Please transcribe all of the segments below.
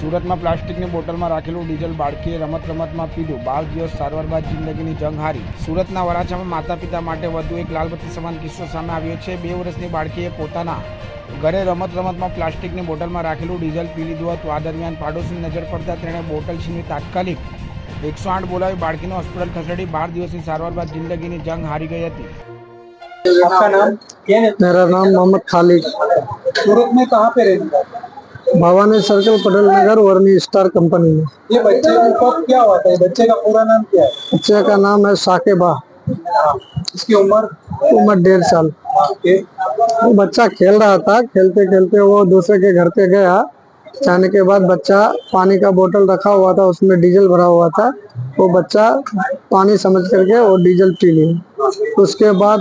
સુરતમાં પ્લાસ્ટિકની બોટલમાં રાખેલું ડીઝલ બાળકીએ રમતમાં પીધું. 12 દિવસ સારવાર બાદ જિંદગીની જંગ હારી. સુરતના વરાછામાં માતા પિતા માટે વધુ એક લાલબત્તી સમાન કિસ્સો સામે આવ્યો છે. 2 વર્ષની બાળકીએ પોતાના ઘરે રમતમાં પ્લાસ્ટિકની બોટલમાં રાખેલું ડીઝલ પી લીધું હતું. આ દરમિયાન પાડોશની નજર પડતા તેણે બોટલ છીનવી તાત્કાલિક 108 બોલાવી બાળકીને હોસ્પિટલ ખસેડી. 12 દિવસની સારવાર બાદ જિંદગીની જંગ હારી ગઈ હતી. आपका नाम क्या है? मेरा नाम मोहम्मद खालिद, सूरत में कहाँ पे रहता है? Bhavani circle, Patel Nagar, vermi star company में। ये बच्चे को कब क्या हुआ था? ये बच्चे का पूरा नाम क्या है? बच्चे का नाम है साकेबा, इसकी उम्र? उम्र 1.5 साल। वो बच्चा खेल रहा था, खेलते खेलते वो दूसरे के घर पे गया। जाने के बाद बच्चा पानी का बोतल रखा हुआ था, उसमें डीजल भरा हुआ था। वो बच्चा पानी समझ करके वो डीजल पी लिया। उसके बाद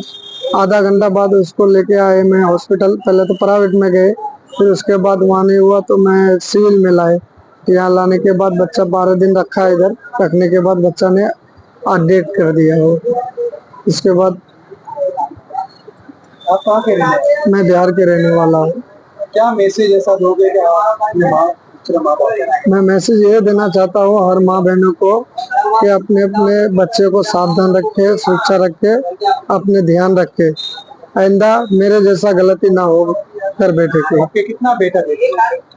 आधा घंटा बाद उसको लेके आए मैं हॉस्पिटल। पहले तो प्राइवेट में गए, फिर उसके बाद वहाँ नहीं हुआ तो मैं सिविल में लाए। यहाँ लाने के बाद बच्चा 12 दिन रखा इधर। रखने के बाद बच्चा ने डेथ कर दिया वो। इसके बाद आप कहाँ के रहने वाले हैं? मैं बिहार के रहने वाला हूँ। क्या मैसेज ऐसा दोगे कि अपने माँ बाप? मैं मैसेज ये देना चाहता हूँ हर माँ बहनों को कि अपने अपने बच्चे को सावधान रखे, सुरक्षा रखे, अपने ध्यान रखे। आइंदा मेरे जैसा गलती ना हो घर बैठे के। आपके कितना बेटा बेटी?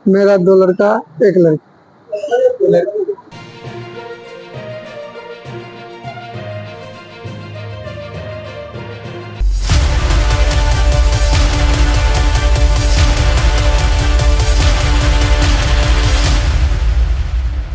मेरा 2 लड़का 1 लड़की।